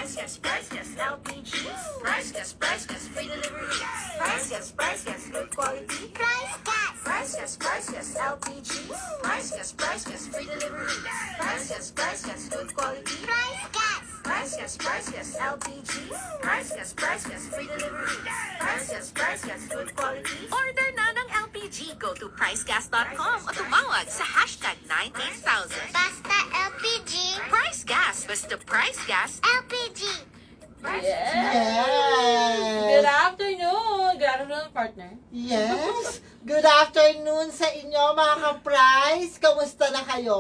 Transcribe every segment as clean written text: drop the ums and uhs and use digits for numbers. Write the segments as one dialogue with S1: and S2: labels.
S1: Price Gas, LPG. Price Gas, free delivery. Price Gas, good quality. Price Gas, LPG. Price Gas, free delivery. Price Gas, good quality. Price Gas, LPG. Price Gas, free delivery. Price Gas, good quality.
S2: Order na ng LPG. Go to pricegas.com o tumawag sa hashtag 98000.
S3: Basta LPG.
S2: Price Gas. Basta Price Gas.
S3: LPG.
S4: Good afternoon! Good afternoon, partner.
S5: Yes! Good afternoon sa inyo, mga ka-price! Kamusta na kayo?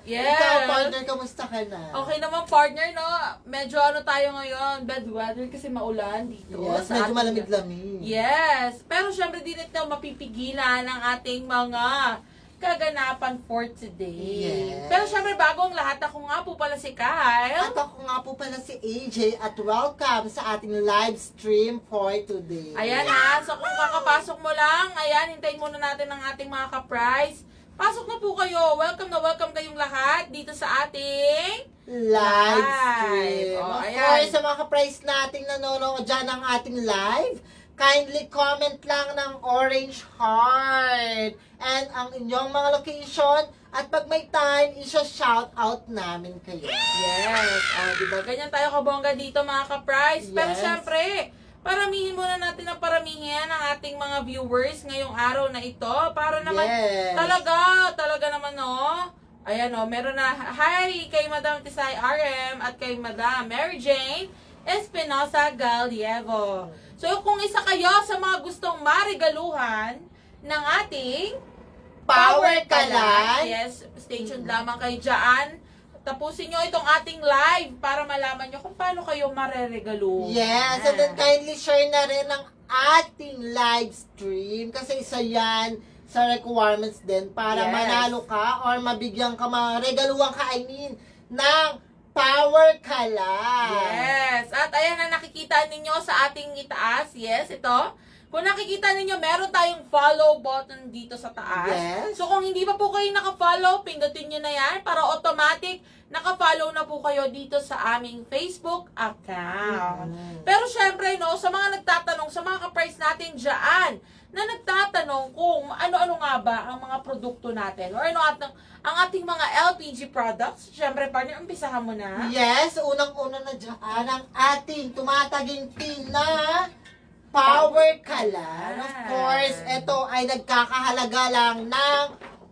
S4: Yes.
S5: Ikaw, partner, kamusta ka na?
S4: Okay naman, partner, no? Medyo tayo ngayon, bad weather kasi maulan dito.
S5: Yes,
S4: sa
S5: medyo
S4: ating-
S5: malamig-lamig.
S4: Yes. Pero syempre, di ito mapipigilan ng ating mga kaganapan for today.
S5: Yes.
S4: Pero syempre, bago ang lahat, ako nga po pala si Kyle.
S5: At ako nga po pala si AJ at welcome sa ating live stream for today.
S4: Ayan na. So kung kakapasok mo lang, ayan, hintayin muna natin ang ating mga ka-price. Pasok na po kayo. Welcome na welcome kayong lahat dito sa ating
S5: Live stream.
S4: Oh,
S5: Of
S4: ayan.
S5: course, sa mga ka-price nating nanonood dyan ng ating live, kindly comment lang ng orange heart and ang inyong mga location at pag may time, isa-shout out namin kayo.
S4: Yes. Diba? Ganyan tayo kabongga dito mga ka-price. Pero
S5: Yes.
S4: syempre, paramihin muna natin ang paramihin ang ating mga viewers ngayong araw na ito para naman
S5: Yes.
S4: talaga naman no. Ayan o, meron na hi kay Madam Tisay RM at kay Madam Mary Jane Espinosa Galievo. So kung isa kayo sa mga gustong marigaluhan ng ating
S5: Power Kalan.
S4: yes, stay tuned lamang kayo dyan. Tapusin nyo itong ating live para malaman nyo kung paano kayo mareregalo.
S5: Yes, and then kindly share na rin ang ating live stream kasi isa yan sa requirements din para
S4: Yes.
S5: manalo ka or mabigyan ka, regaluhan ka, ng Power Kalan.
S4: Yes. At ayan na nakikita ninyo sa ating itaas. Yes, ito. Kung nakikita ninyo, meron tayong follow button dito sa taas.
S5: Yes.
S4: So kung hindi pa po kayo naka-follow, pindutin nyo na yan para automatic naka-follow na po kayo dito sa aming Facebook account. Pero syempre, no, sa mga nagtatanong, sa mga ka-price natin dyan, na nagtatanong kung ano-ano nga ba ang mga produkto natin or ano ang ating mga LPG products. Syempre, partner, umpisahan mo na.
S5: Yes, unang-una na dyan ang ating tumataginting na Power Kalan. Of course, ito ay nagkakahalaga lang ng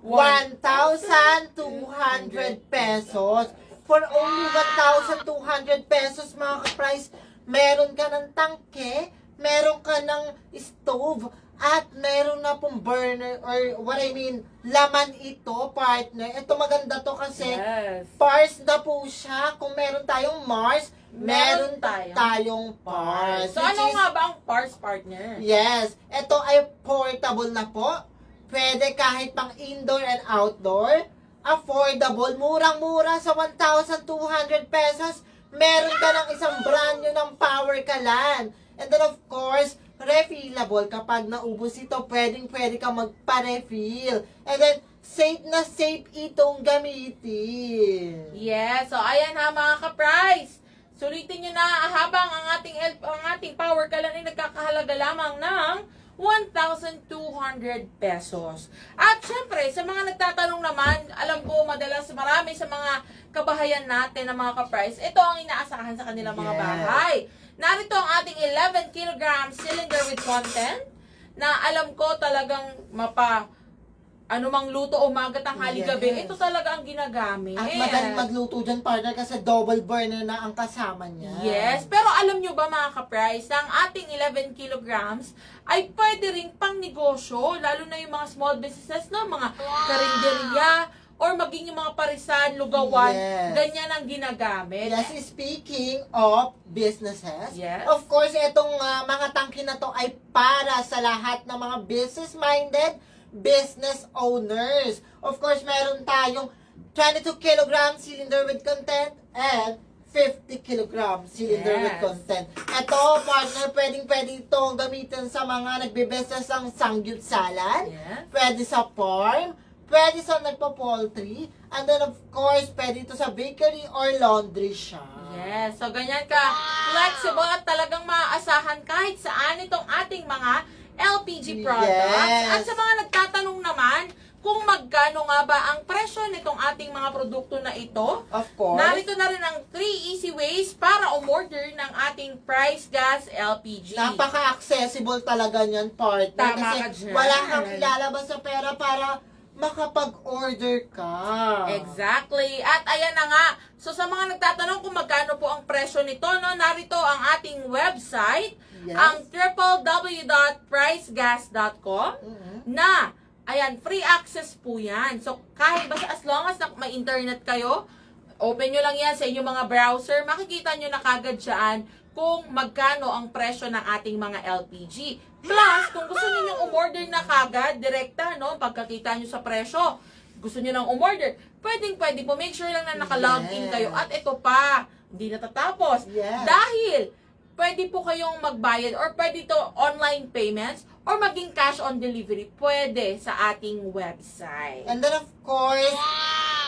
S5: 1,200 pesos. For only 1,200 pesos, mga ka-price, meron ka ng tangke, meron ka ng stove, at meron na pong burner or what I mean, laman ito, partner. Ito maganda to kasi
S4: Yes.
S5: Pars na po siya. Kung meron tayong Mars, meron
S4: Meron
S5: tayong Pars.
S4: So,
S5: Which
S4: ano
S5: is-
S4: nga ba ang parts, partner?
S5: Yes. Ito ay portable na po. Pwede kahit pang indoor and outdoor. Affordable. Murang-mura sa 1,200 pesos. Meron ka ng isang brand new ng Power Kalan. And then of course, refillable. Kapag naubos ito, pwede ka magpa-refill. And then, safe na safe itong gamitin.
S4: Yes. So, ayan ha mga ka-price. Sulitin nyo na habang ang ating power kalan ay nagkakahalaga lamang ng 1,200 pesos. At syempre, sa mga nagtatanong naman, alam ko madalas marami sa mga kabahayan natin na mga ka-price, ito ang inaasahan sa kanilang mga
S5: Yes.
S4: bahay. Narito ang ating 11 kilogram cylinder with content na alam ko talagang anumang luto umaga, tanghali,
S5: Yes.
S4: gabi, ito talaga ang ginagamit.
S5: At madaling magluto dyan, partner, kasi double burner na ang kasama niya.
S4: Yes, pero alam nyo ba mga ka-price, ang ating 11 kilograms ay pwede ring pang negosyo, lalo na yung mga small businesses, no? Mga karinderya, or maging yung mga parisan, lugawan,
S5: Yes.
S4: ganyan ang ginagamit.
S5: Yes, speaking of businesses,
S4: Yes.
S5: of course, itong mga tangke na to ay para sa lahat ng mga business-minded business owners. Of course, meron tayong 22 kilogram cylinder with content and 50 kilogram cylinder with
S4: Yes.
S5: content. Ito, partner, pwedeng-pwede itong gamitin sa mga nagbe-business ng sangyupsalan,
S4: Yes.
S5: pwede sa farm, pwede sa nagpo-poultry, And then, of course, pwede ito sa bakery or laundry shop.
S4: Yes, so ganyan ka flexible at talagang maaasahan kahit saan itong ating mga LPG products.
S5: Yes.
S4: At sa mga nagtatanong naman kung magkano nga ba ang presyo nitong ating mga produkto na ito,
S5: Of course.
S4: narito na rin ang 3 easy ways para umorder ng ating Price Gas LPG.
S5: Napaka-accessible talaga niyan, partner.
S4: Tama
S5: kasi
S4: ka dyan.
S5: wala kang ilalabas sa pera para makapag-order ka.
S4: Exactly. At ayan na nga. So sa mga nagtatanong kung magkano po ang presyo nito, no, narito ang ating website,
S5: Yes.
S4: ang www.pricegas.com na ayan, free access po yan. So kahit basta as long as may internet kayo, open nyo lang yan sa inyong mga browser, makikita nyo na kagad dyan kung magkano ang presyo ng ating mga LPG. Plus, kung gusto niyo umorder na kagad, direkta, no, pagkakita nyo sa presyo, gusto niyo nang umorder, pwede po, make sure lang na nakalogin kayo. At ito pa, hindi natatapos.
S5: Yes.
S4: Dahil, pwede po kayong magbayad or pwede to online payments or maging cash on delivery, pwede sa ating website.
S5: And then, of course,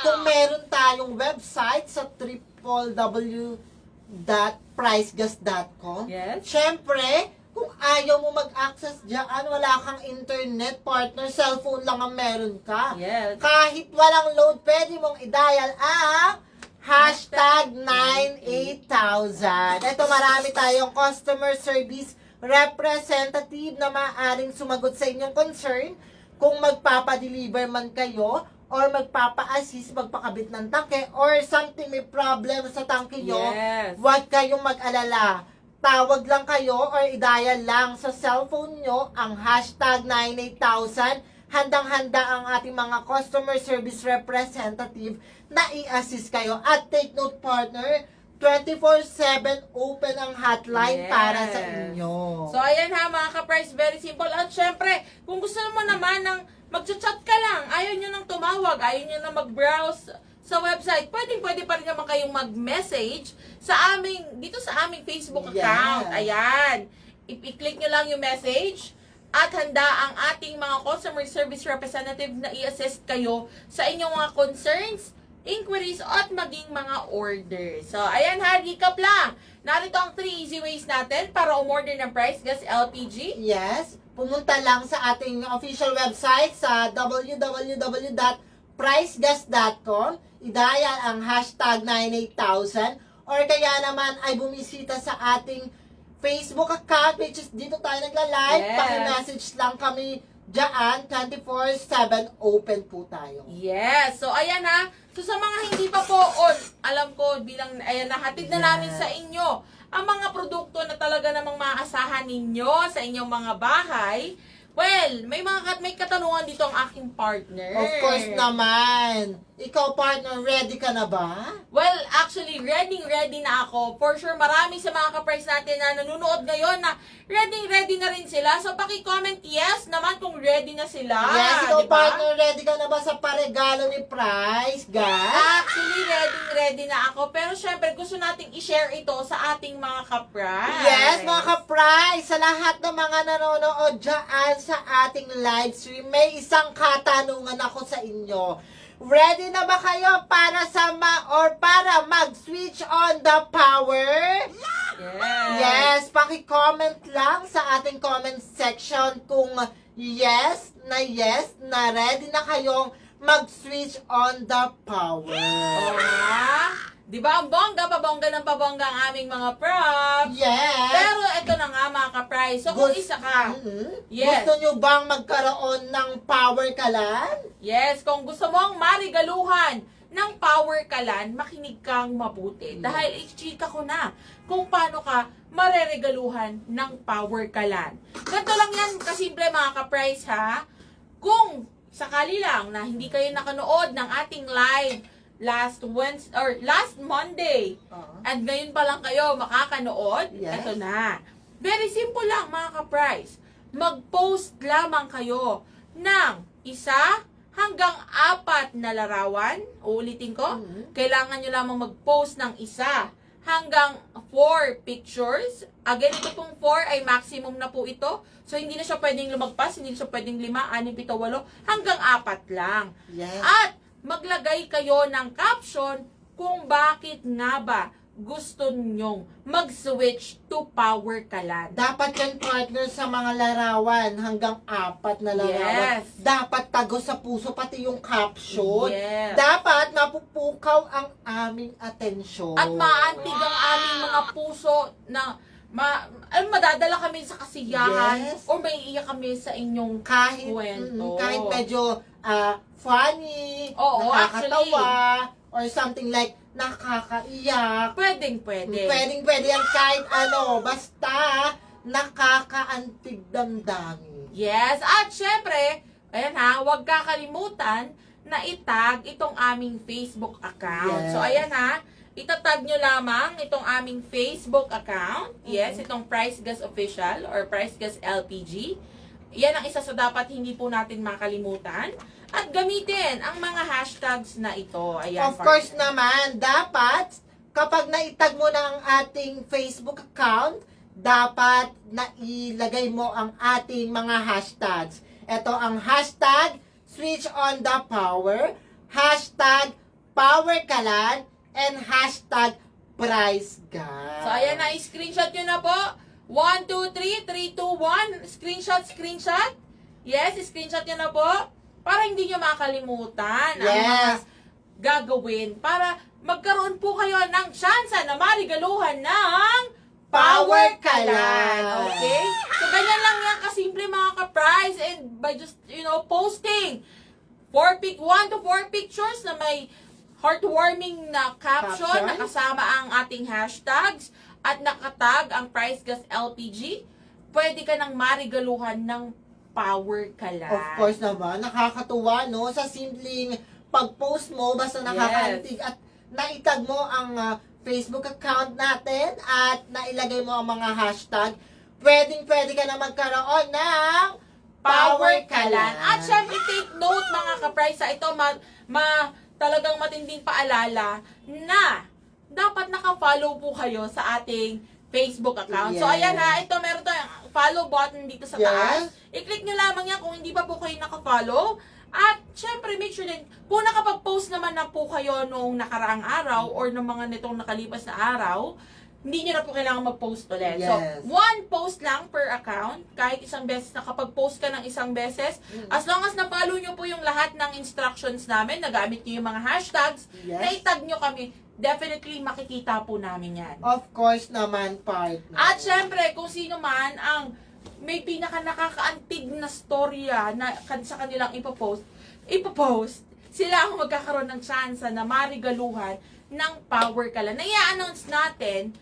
S5: kung meron tayong website sa www.pricegas.com,
S4: Yes.
S5: syempre, kung ayaw mo mag-access dyan, wala kang internet, partner, cellphone lang ang meron ka.
S4: Yes.
S5: Kahit walang load, pwede mong i-dial ang hashtag 98000. Ito, marami tayong customer service representative na maaaring sumagot sa inyong concern kung magpapadeliver man kayo or magpapa-assist, magpakabit ng tangke or something, may problem sa tangke nyo.
S4: Yes.
S5: Huwag kayong mag-alala. Tawag lang kayo or i-dial lang sa cellphone nyo ang hashtag 98000. Handang-handa ang ating mga customer service representative na i-assist kayo. At take note, partner, 24/7 open ang hotline
S4: Yes.
S5: para sa inyo.
S4: So, ayan ha, mga ka-price, very simple. At syempre, kung gusto mo naman ng mag-chat ka lang, ayaw nyo nang tumawag, ayaw nyo nang mag-browse sa website, pwede pa rin naman kayong mag-message sa dito sa aming Facebook account.
S5: Yes.
S4: Ayan. I-click nyo lang yung message at handa ang ating mga customer service representative na i-assist kayo sa inyong mga concerns, inquiries, at maging mga orders. So, ayan ha, recap lang. Narito ang 3 easy ways natin para umorder ng Price Gas LPG.
S5: Yes, pumunta lang sa ating official website sa www.pricegas.com, i-dial ang hashtag 98000, or kaya naman ay bumisita sa ating Facebook account, which is dito tayo nagla-live.
S4: Yes.
S5: Paki-message lang kami dyan, 24/7 open po tayo.
S4: Yes. So, ayan ha. So, sa mga hindi pa po on, alam ko, bilang, ayan, nahatid na namin sa inyo ang mga produkto na talaga namang maaasahan ninyo sa inyong mga bahay. Well, may katanungan dito ang aking partner.
S5: Of course naman. Ikaw, partner, ready ka na ba?
S4: Well, actually, ready na ako. For sure, marami sa mga ka-price natin na nanonood ngayon na ready na rin sila. So, paki-comment yes naman kung ready na sila.
S5: Yes, ikaw,
S4: diba?
S5: partner, ready ka na ba sa paregalo ni Price Gas?
S4: Actually, ready na ako. Pero syempre, gusto nating i-share ito sa ating mga ka-price.
S5: Yes, mga ka-price, sa lahat ng mga nanonood dyan sa ating live stream, may isang katanungan ako sa inyo. Ready na ba kayo para para mag-switch on the power? Yes, paki-comment lang sa ating comment section kung yes na ready na kayong mag-switch on the power.
S4: Oo nga. Di ba ang bongga ng pabongga ang aming mga props?
S5: Yes.
S4: Pero ito na nga mga ka-price. So kung isa ka, yes.
S5: Gusto nyo bang magkaroon ng power kalan?
S4: Yes, kung gusto mong marigaluhan ng power kalan, makinig kang mabuti. Dahil i-chika ko na kung paano ka mareregaluhan ng power kalan. Ganito lang yan, kasimple mga ka-price ha. Kung sakali lang na hindi kayo nakanood ng ating live last Monday, and ngayon pa lang kayo makakanood,
S5: Yes.
S4: eto na. Very simple lang mga ka-price. Mag-post lamang kayo ng 1 hanggang 4 na larawan. Uulitin ko, kailangan nyo lamang mag-post ng 1 hanggang 4 pictures. Again, ito pong 4 ay maximum na po ito. So, hindi na siya pwedeng lumagpas, hindi na siya pwedeng 5, 6, 7, 8, hanggang 4 lang.
S5: Yes.
S4: At maglagay kayo ng caption kung bakit nga ba gusto nyong mag-switch to Power Kalan.
S5: Dapat yan, partner, sa mga larawan, hanggang 4 na larawan.
S4: Yes.
S5: Dapat tago sa puso, pati yung caption.
S4: Yes.
S5: Dapat mapupukaw ang aming atensyon.
S4: At maantig ang aming mga puso na madadala kami sa kasiyahan
S5: Yes.
S4: o may iiyak kami sa inyong
S5: kahit,
S4: kwento.
S5: kahit medyo funny,
S4: Oo,
S5: nakakatawa, or something like nakakaiyak.
S4: Pwede.
S5: Pwede yan kahit ano, basta nakakaantig damdamin.
S4: Yes, at syempre, ayan ha, huwag kakalimutan na itag itong aming Facebook account.
S5: Yes.
S4: So ayan ha, itatag nyo lamang itong aming Facebook account. Yes, itong Price Gas Official or Price Gas LPG. Yan ang isa sa dapat hindi po natin makalimutan. At gamitin ang mga hashtags na ito. Ayan,
S5: Of course naman, dapat kapag naitag mo na ang ating Facebook account, dapat nailagay mo ang ating mga hashtags. Ito ang hashtag switch on the power, hashtag power kalan, and hashtag price gas.
S4: So, ayan na, screenshot nyo na po. 1, 2, 3, 3, 2, 1. Screenshot. Yes, screenshot nyo na po. Para hindi nyo makalimutan ang mga
S5: Yes.
S4: gagawin. Para magkaroon po kayo ng tsansa na marigaluhan ng
S5: Power Kalan.
S4: Okay? So, ganyan lang yan kasimple mga ka-price. And by just, posting 1 to 4 pictures na may heartwarming na caption na kasama ang ating hashtags at nakatag ang Price Gas LPG, pwede ka nang marigaluhan ng Power Kalan.
S5: Of course naman, nakakatuwa, no? Sa simpleng pag-post mo, basta nakakaantig at naitag mo ang Facebook account natin at nailagay mo ang mga hashtag, pwede ka na magkaroon ng
S4: Power Kalan. At syempre, take note mga ka-price, ito talagang matinding paalala na dapat naka-follow po kayo sa ating Facebook account. So,
S5: Yes.
S4: ayan ha, ito meron tayong follow button dito sa
S5: Yes.
S4: taas. I-click nyo lamang yan kung hindi pa po kayo naka-follow. At, syempre, make sure din, kung nakapag-post naman na po kayo noong nakaraang araw or noong mga nitong nakalipas na araw, hindi nyo na po kailangan mag-post ulit. So,
S5: Yes.
S4: 1 post lang per account. Kahit isang beses, nakapag-post ka ng isang beses. As long as na-follow nyo po yung lahat ng instructions namin, nagamit nyo yung mga hashtags,
S5: Yes.
S4: na-tag nyo kami, definitely makikita po namin yan.
S5: Of course naman, partner.
S4: At syempre, kung sino man ang may pinaka nakakaantig na storya na sa kanilang ipopost, sila ang magkakaroon ng chance na marigaluhan ng Power Kalan. Na i-announce natin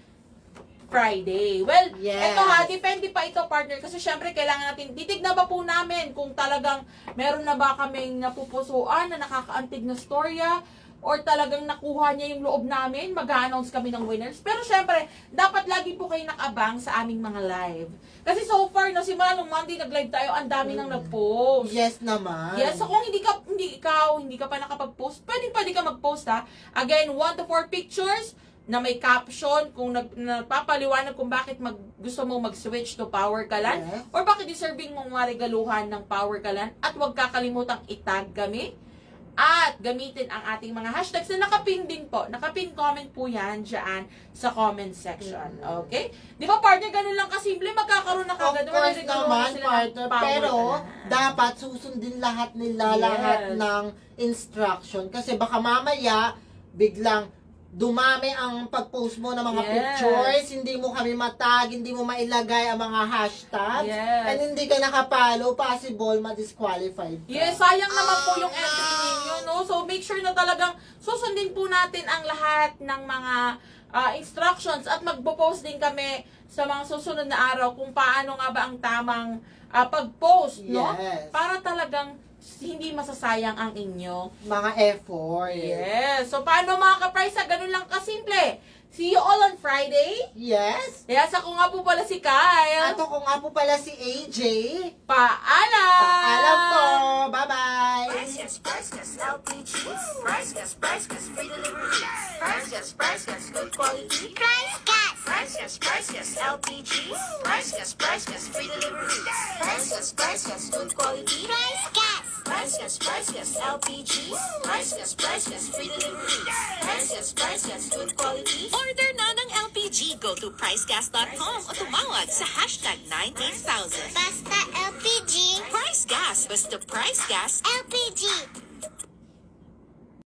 S4: Friday. Well,
S5: Yes.
S4: eto ha, depende pa ito, partner, kasi syempre kailangan natin, titignan ba po namin kung talagang meron na ba kaming napupusuan na nakakaantig na storya, or talagang nakuha niya yung loob namin, mag-a-announce kami ng winners. Pero syempre, dapat lagi po kayo nakabang sa aming mga live. Kasi so far, no, simula nung Monday nag-live tayo, ang dami nang nag-post.
S5: Yes naman.
S4: Yes, so kung hindi ka pa nakapag-post, pwede ka mag-post ha. Again, 1 to 4 pictures na may caption kung nagpapaliwanag kung bakit gusto mo mag-switch to Power Kalan,
S5: Yes.
S4: or bakit deserving mong marigaluhan ng Power Kalan, at huwag kakalimutang itag kami. At gamitin ang ating mga hashtags na nakapin din po. Nakapin comment po yan dyan sa comment section. Okay? Di ba, partner, ganun lang kasimple, magkakaroon na
S5: Of
S4: kagad.
S5: course
S4: Marigaluhan
S5: naman,
S4: sila ng
S5: partner.
S4: Power
S5: Pero,
S4: Kalan.
S5: dapat susundin lahat nila,
S4: Yes.
S5: lahat ng instruction. Kasi baka mamaya, biglang dumami ang pag-post mo ng mga
S4: Yes.
S5: pictures, hindi mo kami matag, hindi mo mailagay ang mga hashtags,
S4: Yes.
S5: and hindi ka nakapalo, possible ma-disqualified ka.
S4: Yes, sayang naman po yung entry ninyo, no? So, make sure na talagang susundin po natin ang lahat ng mga instructions at magpo-post din kami sa mga susunod na araw kung paano nga ba ang tamang pag-post, no?
S5: Yes.
S4: Para talagang hindi masasayang ang inyong
S5: Mga effort.
S4: Yes. So, paano mga ka-price? Ganun lang kasimple. See you all on Friday.
S5: Yes.
S4: Yes, ako nga po pala si Kyle.
S5: At ako nga po pala si AJ.
S4: Paalam!
S5: Paalam po. Bye-bye.
S1: Price Gas, LPG. Price Gas, free delivery. Price Gas, good quality. Price Gas, LPG. Price Gas, free delivery. Price Gas, good quality. Price Price Gas, LPG. Price Gas, free delivery. Price Gas, good quality.
S2: Order na ng LPG. Go to pricegas.com o tumawag sa hashtag 98000.
S3: Basta LPG.
S2: Price Gas. Basta Price Gas.
S3: LPG.